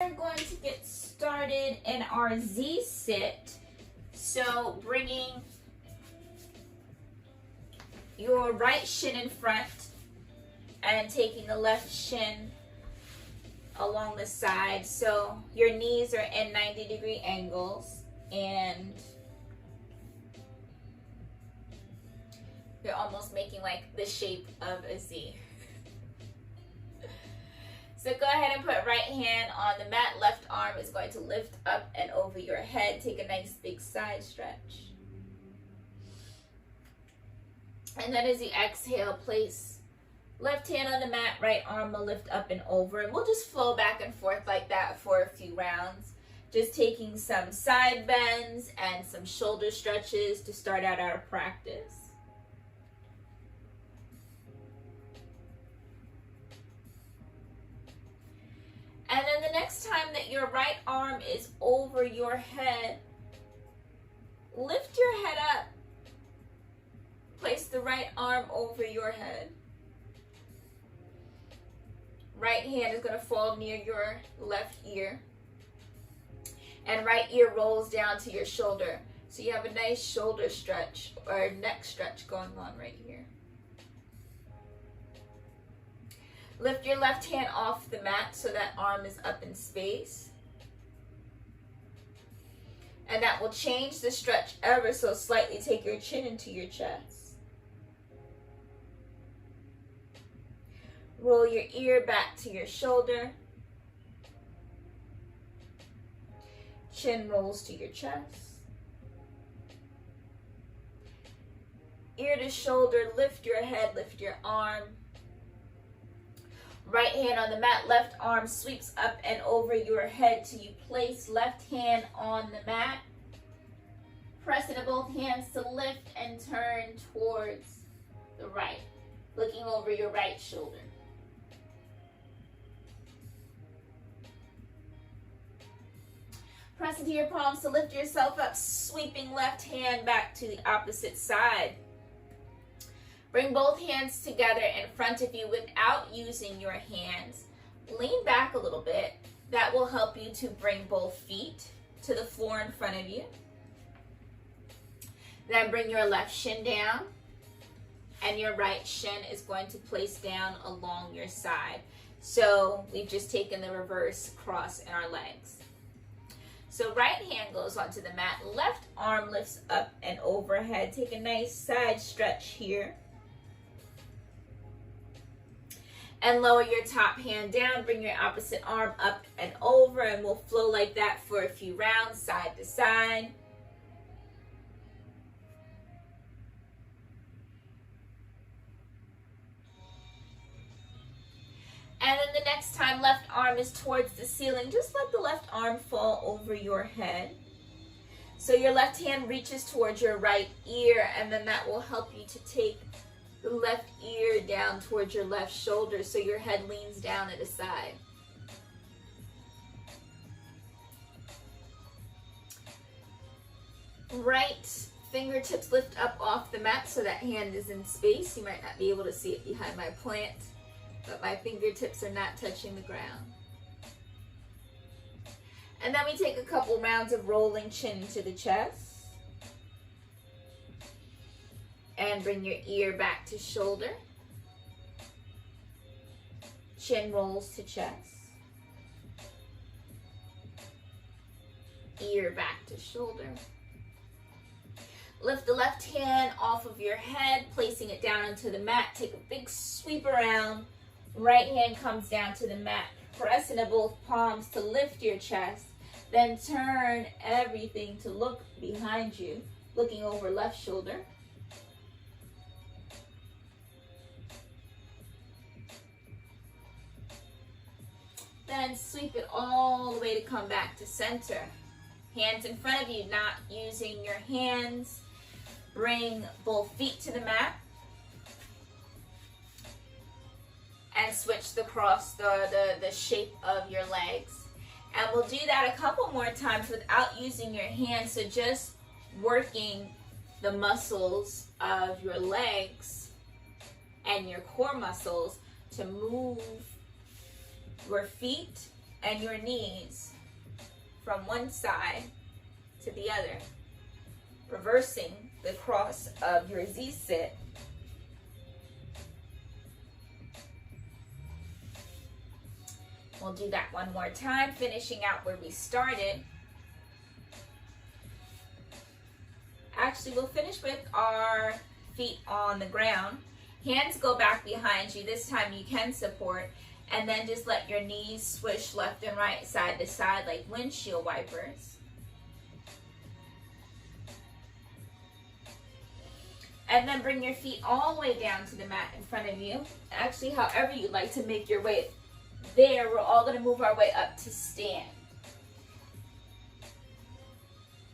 We're going to get started in our Z sit. So bringing your right shin in front and taking the left shin along the side. So your knees are in 90-degree angles and you're almost making like the shape of a Z. So go ahead and put right hand on the mat. Left arm is going to lift up and over your head. Take a nice big side stretch. And then as you exhale, place left hand on the mat, right arm will lift up and over. And we'll just flow back and forth like that for a few rounds. Just taking some side bends and some shoulder stretches to start out our practice. And then the next time that your right arm is over your head, lift your head up. Place the right arm over your head. Right hand is going to fall near your left ear. And right ear rolls down to your shoulder. So you have a nice shoulder stretch or neck stretch going on right here. Lift your left hand off the mat so that arm is up in space. And that will change the stretch ever so slightly. Take your chin into your chest. Roll your ear back to your shoulder. Chin rolls to your chest. Ear to shoulder, lift your head, lift your arm. Right hand on the mat, left arm sweeps up and over your head till you place left hand on the mat. Press into both hands to lift and turn towards the right, looking over your right shoulder. Press into your palms to lift yourself up, sweeping left hand back to the opposite side. Bring both hands together in front of you without using your hands. Lean back a little bit. That will help you to bring both feet to the floor in front of you. Then bring your left shin down, and your right shin is going to place down along your side. So we've just taken the reverse cross in our legs. So right hand goes onto the mat, left arm lifts up and overhead. Take a nice side stretch here. And lower your top hand down, bring your opposite arm up and over, and we'll flow like that for a few rounds, side to side. And then the next time, left arm is towards the ceiling. Just let the left arm fall over your head. So your left hand reaches towards your right ear, and then that will help you to take the left ear down towards your left shoulder so your head leans down at the side. Right fingertips lift up off the mat so that hand is in space. You might not be able to see it behind my plant, but my fingertips are not touching the ground. And then we take a couple rounds of rolling chin into the chest. And bring your ear back to shoulder. Chin rolls to chest. Ear back to shoulder. Lift the left hand off of your head, placing it down onto the mat. Take a big sweep around. Right hand comes down to the mat. Press into both palms to lift your chest. Then turn everything to look behind you, looking over left shoulder. Then sweep it all the way to come back to center. Hands in front of you, not using your hands. Bring both feet to the mat. And switch the shape of your legs. And we'll do that a couple more times without using your hands. So just working the muscles of your legs and your core muscles to move your feet and your knees from one side to the other, reversing the cross of your Z sit. We'll do that one more time, finishing out where we started. Actually, we'll finish with our feet on the ground. Hands go back behind you. This time you can support. And then just let your knees swish left and right, side to side, like windshield wipers. And then bring your feet all the way down to the mat in front of you. Actually, however you'd like to make your way there, we're all going to move our way up to stand.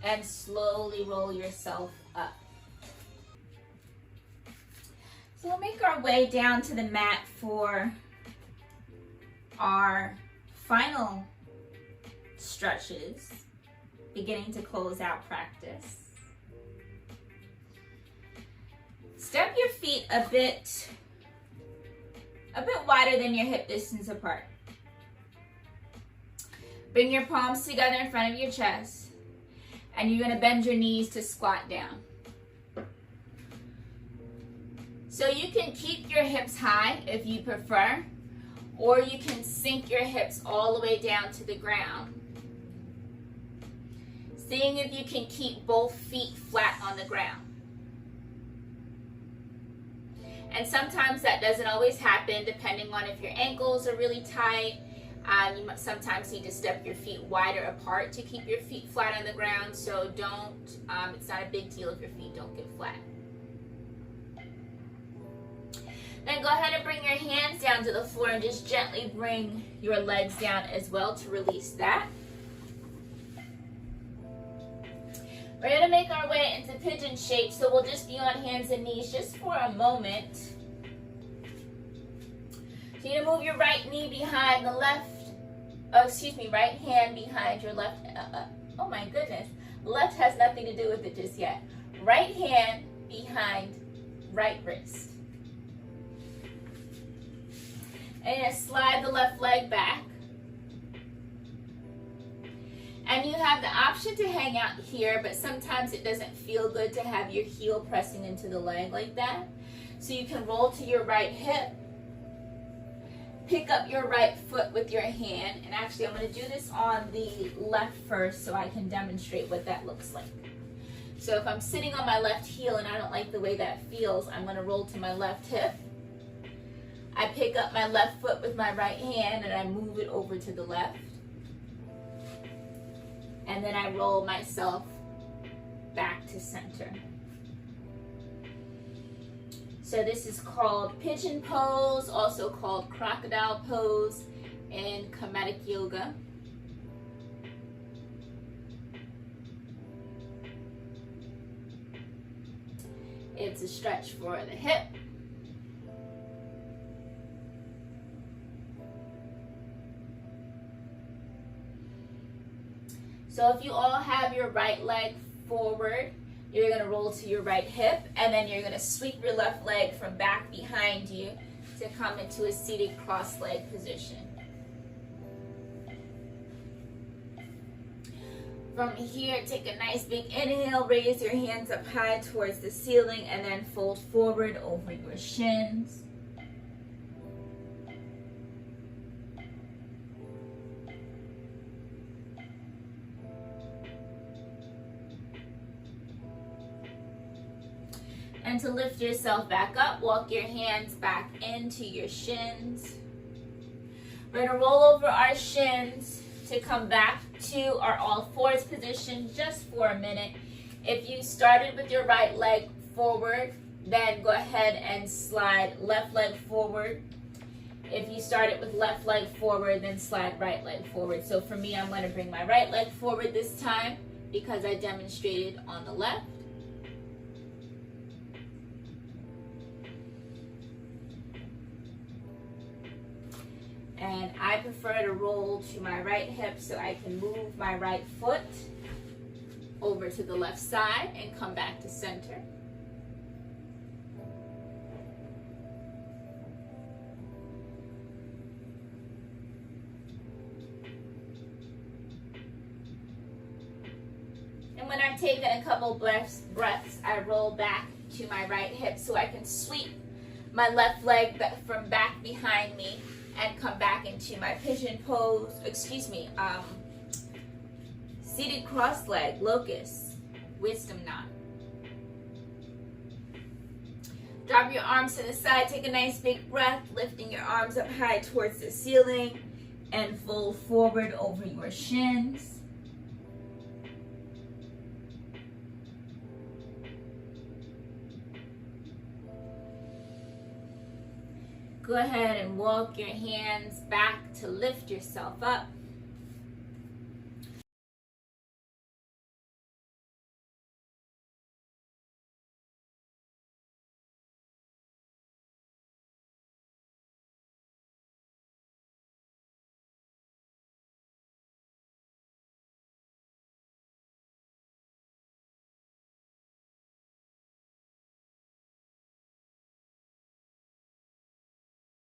And slowly roll yourself up. So we'll make our way down to the mat for our final stretches, beginning to close out practice. Step your feet a bit wider than your hip distance apart. Bring your palms together in front of your chest, and you're going to bend your knees to squat down. So you can keep your hips high if you prefer, or you can sink your hips all the way down to the ground. Seeing if you can keep both feet flat on the ground. And sometimes that doesn't always happen, depending on if your ankles are really tight. You might sometimes need to step your feet wider apart to keep your feet flat on the ground. So it's not a big deal if your feet don't get flat. Then go ahead and bring your hands down to the floor and just gently bring your legs down as well to release that. We're going to make our way into pigeon shape, so we'll just be on hands and knees just for a moment. So you're going to move your right knee behind the right hand behind your left. Oh my goodness. Left has nothing to do with it just yet. Right hand behind right wrist. And you're going to slide the left leg back. And you have the option to hang out here, but sometimes it doesn't feel good to have your heel pressing into the leg like that. So you can roll to your right hip, pick up your right foot with your hand, and actually I'm going to do this on the left first so I can demonstrate what that looks like. So if I'm sitting on my left heel and I don't like the way that feels, I'm going to roll to my left hip. I pick up my left foot with my right hand and I move it over to the left. And then I roll myself back to center. So this is called Pigeon Pose, also called Crocodile Pose in Comedic Yoga. It's a stretch for the hip. So if you all have your right leg forward, you're going to roll to your right hip, and then you're going to sweep your left leg from back behind you to come into a seated cross-leg position. From here, take a nice big inhale, raise your hands up high towards the ceiling, and then fold forward over your shins. And to lift yourself back up, walk your hands back into your shins. We're going to roll over our shins to come back to our all fours position just for a minute. If you started with your right leg forward, then go ahead and slide left leg forward. If you started with left leg forward, then slide right leg forward. So for me, I'm going to bring my right leg forward this time because I demonstrated on the left. And I prefer to roll to my right hip so I can move my right foot over to the left side and come back to center. And when I've taken a couple breaths, I roll back to my right hip so I can sweep my left leg from back behind me and come back into my pigeon pose, seated cross leg, locust, wisdom knot. Drop your arms to the side, take a nice big breath, lifting your arms up high towards the ceiling and fold forward over your shins. Go ahead and walk your hands back to lift yourself up.